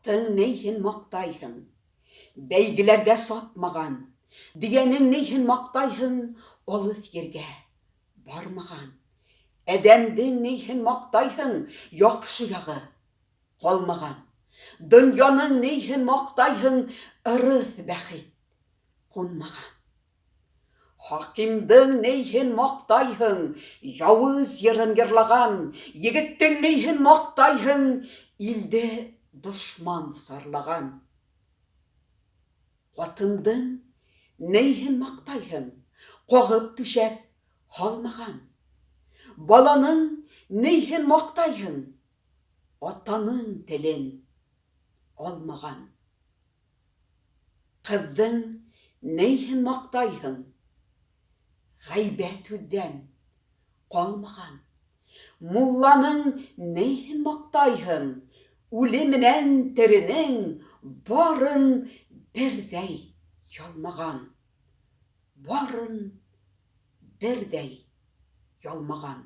Аттың нейхін мақтайхын, бәйгілерде сатмаған, дигенің нейхін мақтайхын, олыз ерге бармаған. Әдәмдің нейхін мақтайхын, яқшы яғы қалмаған. Дөньяның нейхін мақтайхын, ырыз бәхет қонмаған. Хакимдің нейхін мақтайхын, яуыз ерін ерлаған, егіттің нейхін мақтайхын, илде дұшман сарлаған. Қатындың нейхін мақтайхын, қоғып түшәк халмаған. Баланың нейхін мақтайхын, атаның тілін алмаған. Қыздың нейхін мақтайхын, ғайбәт үзден қалмаған. Мулланың нейхін мақтайхын, үлімінен тірінің барын бірдей ялмаған. Барын бірдей ялмаған.